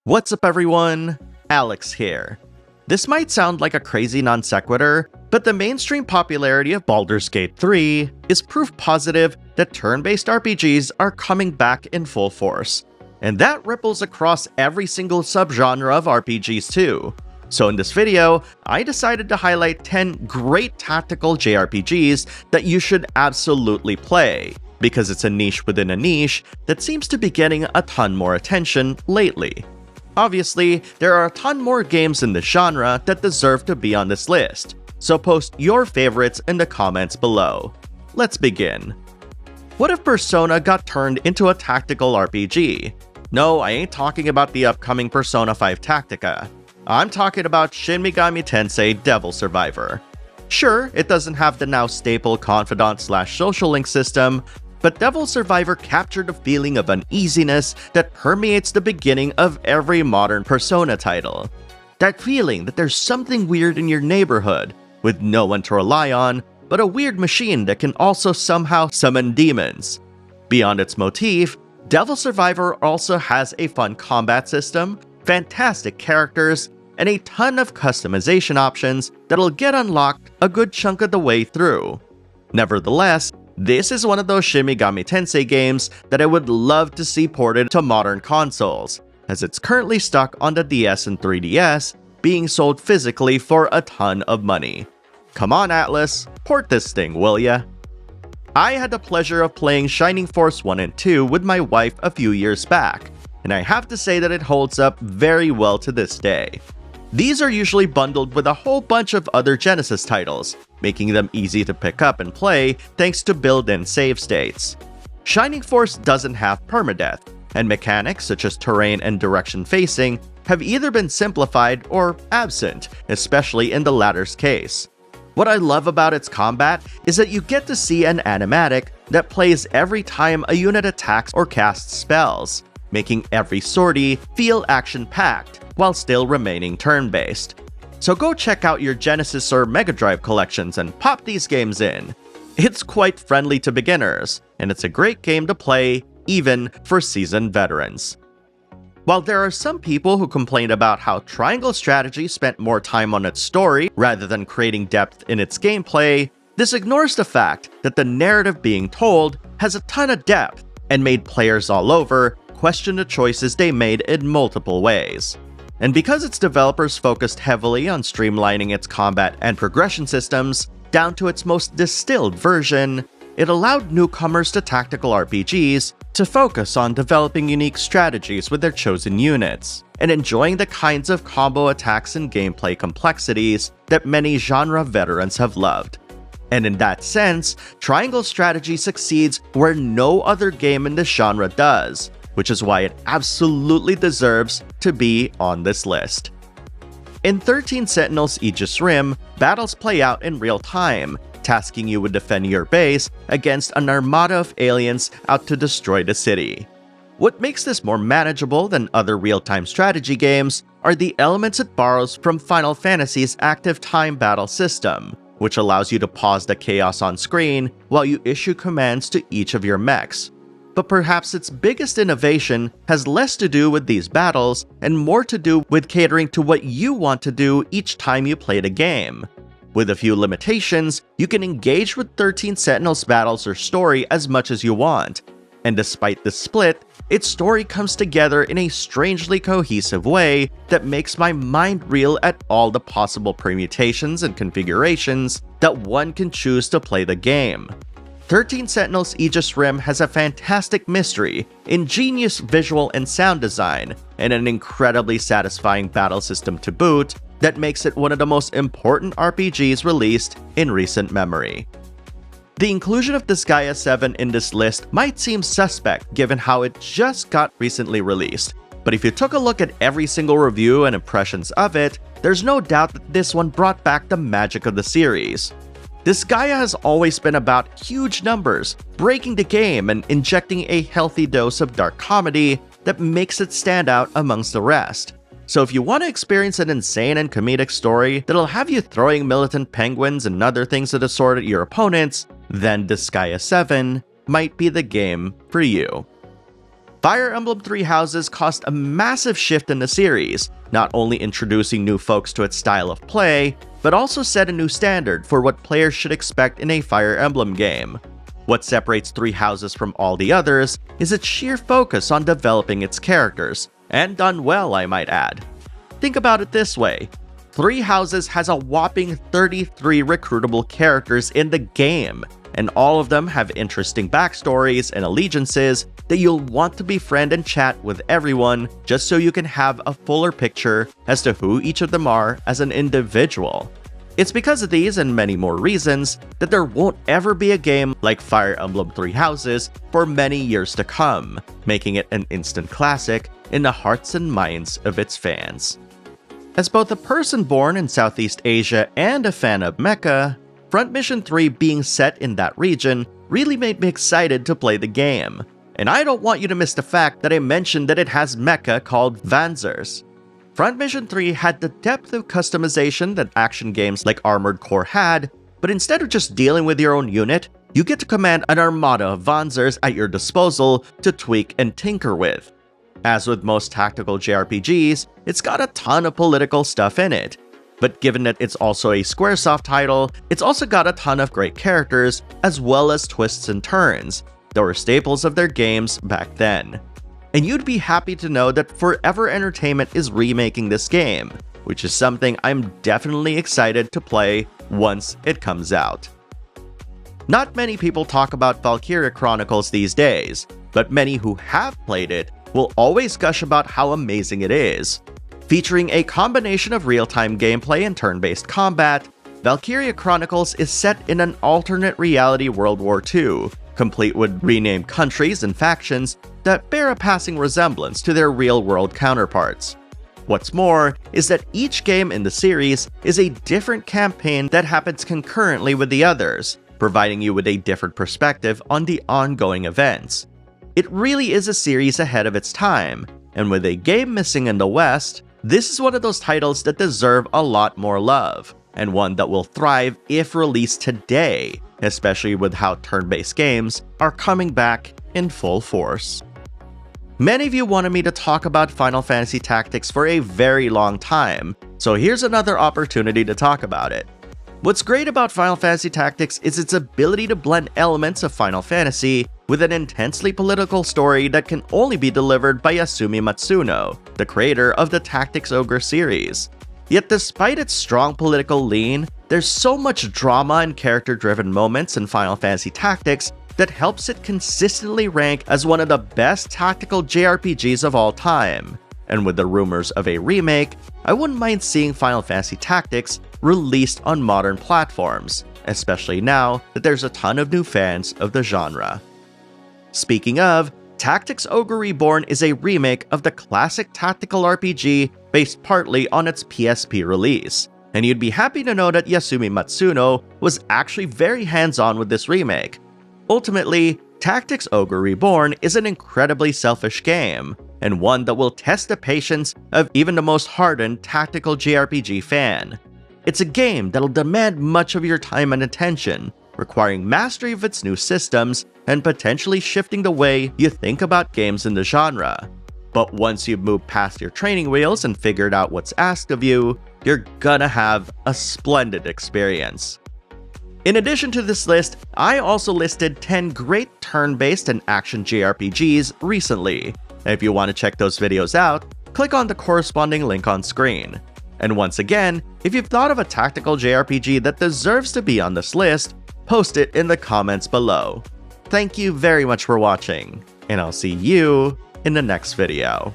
What's up everyone? Alex here. This might sound like a crazy non sequitur, but the mainstream popularity of Baldur's Gate 3 is proof positive that turn-based RPGs are coming back in full force. And that ripples across every single subgenre of RPGs too. So in this video, I decided to highlight 10 great tactical JRPGs that you should absolutely play, because it's a niche within a niche that seems to be getting a ton more attention lately. Obviously, there are a ton more games in this genre that deserve to be on this list, so post your favorites in the comments below. Let's begin. What if Persona got turned into a tactical RPG? No, I ain't talking about the upcoming Persona 5 Tactica. I'm talking about Shin Megami Tensei Devil Survivor. Sure, it doesn't have the now staple confidant/social link system, but Devil Survivor captured a feeling of uneasiness that permeates the beginning of every modern Persona title. That feeling that there's something weird in your neighborhood, with no one to rely on, but a weird machine that can also somehow summon demons. Beyond its motif, Devil Survivor also has a fun combat system, fantastic characters, and a ton of customization options that'll get unlocked a good chunk of the way through. Nevertheless, this is one of those Shin Megami Tensei games that I would love to see ported to modern consoles, as it's currently stuck on the DS and 3DS, being sold physically for a ton of money. Come on Atlas, port this thing, will ya? I had the pleasure of playing Shining Force 1 and 2 with my wife a few years back, and I have to say that it holds up very well to this day. These are usually bundled with a whole bunch of other Genesis titles, making them easy to pick up and play thanks to built-in save states. Shining Force doesn't have permadeath, and mechanics such as terrain and direction facing have either been simplified or absent, especially in the latter's case. What I love about its combat is that you get to see an animatic that plays every time a unit attacks or casts spells, making every sortie feel action-packed, while still remaining turn-based. So go check out your Genesis or Mega Drive collections and pop these games in. It's quite friendly to beginners, and it's a great game to play, even for seasoned veterans. While there are some people who complain about how Triangle Strategy spent more time on its story rather than creating depth in its gameplay, this ignores the fact that the narrative being told has a ton of depth and made players all over question the choices they made in multiple ways. And because its developers focused heavily on streamlining its combat and progression systems down to its most distilled version, it allowed newcomers to tactical RPGs to focus on developing unique strategies with their chosen units, and enjoying the kinds of combo attacks and gameplay complexities that many genre veterans have loved. And in that sense, Triangle Strategy succeeds where no other game in this genre does, which is why it absolutely deserves to be on this list. In 13 Sentinels Aegis Rim, battles play out in real time, tasking you with defending your base against an armada of aliens out to destroy the city. What makes this more manageable than other real-time strategy games are the elements it borrows from Final Fantasy's active time battle system, which allows you to pause the chaos on screen while you issue commands to each of your mechs. But perhaps its biggest innovation has less to do with these battles and more to do with catering to what you want to do each time you play the game. With a few limitations, you can engage with 13 Sentinels battles or story as much as you want, and despite this split, its story comes together in a strangely cohesive way that makes my mind reel at all the possible permutations and configurations that one can choose to play the game. 13 Sentinels Aegis Rim has a fantastic mystery, ingenious visual and sound design, and an incredibly satisfying battle system to boot that makes it one of the most important RPGs released in recent memory. The inclusion of Disgaea 7 in this list might seem suspect given how it just got recently released, but if you took a look at every single review and impressions of it, there's no doubt that this one brought back the magic of the series. Disgaea has always been about huge numbers, breaking the game and injecting a healthy dose of dark comedy that makes it stand out amongst the rest. So if you want to experience an insane and comedic story that'll have you throwing militant penguins and other things of the sort at your opponents, then Disgaea 7 might be the game for you. Fire Emblem Three Houses caused a massive shift in the series, not only introducing new folks to its style of play, but also set a new standard for what players should expect in a Fire Emblem game. What separates Three Houses from all the others is its sheer focus on developing its characters, and done well, I might add. Think about it this way. Three Houses has a whopping 33 recruitable characters in the game, and all of them have interesting backstories and allegiances that you'll want to befriend and chat with everyone just so you can have a fuller picture as to who each of them are as an individual. It's because of these and many more reasons that there won't ever be a game like Fire Emblem Three Houses for many years to come, making it an instant classic in the hearts and minds of its fans. As both a person born in Southeast Asia and a fan of mecha, Front Mission 3 being set in that region really made me excited to play the game. And I don't want you to miss the fact that I mentioned that it has mecha called Vanzers. Front Mission 3 had the depth of customization that action games like Armored Core had, but instead of just dealing with your own unit, you get to command an armada of Vanzers at your disposal to tweak and tinker with. As with most tactical JRPGs, it's got a ton of political stuff in it. But given that it's also a Squaresoft title, it's also got a ton of great characters, as well as twists and turns, that were staples of their games back then. And you'd be happy to know that Forever Entertainment is remaking this game, which is something I'm definitely excited to play once it comes out. Not many people talk about Valkyria Chronicles these days, but many who have played it will always gush about how amazing it is. Featuring a combination of real-time gameplay and turn-based combat, Valkyria Chronicles is set in an alternate reality World War II, complete with renamed countries and factions that bear a passing resemblance to their real-world counterparts. What's more is that each game in the series is a different campaign that happens concurrently with the others, providing you with a different perspective on the ongoing events. It really is a series ahead of its time, and with a game missing in the West, this is one of those titles that deserve a lot more love, and one that will thrive if released today, especially with how turn-based games are coming back in full force. Many of you wanted me to talk about Final Fantasy Tactics for a very long time, so here's another opportunity to talk about it. What's great about Final Fantasy Tactics is its ability to blend elements of Final Fantasy with an intensely political story that can only be delivered by Yasumi Matsuno, the creator of the Tactics Ogre series. Yet despite its strong political lean, there's so much drama and character-driven moments in Final Fantasy Tactics that helps it consistently rank as one of the best tactical JRPGs of all time. And with the rumors of a remake, I wouldn't mind seeing Final Fantasy Tactics released on modern platforms, especially now that there's a ton of new fans of the genre. Speaking of, Tactics Ogre Reborn is a remake of the classic tactical RPG based partly on its PSP release, and you'd be happy to know that Yasumi Matsuno was actually very hands-on with this remake. Ultimately, Tactics Ogre Reborn is an incredibly selfish game, and one that will test the patience of even the most hardened tactical JRPG fan. It's a game that'll demand much of your time and attention, requiring mastery of its new systems and potentially shifting the way you think about games in the genre. But once you've moved past your training wheels and figured out what's asked of you, you're gonna have a splendid experience. In addition to this list, I also listed 10 great turn-based and action JRPGs recently. And if you want to check those videos out, click on the corresponding link on screen. And once again, if you've thought of a tactical JRPG that deserves to be on this list, post it in the comments below. Thank you very much for watching, and I'll see you in the next video.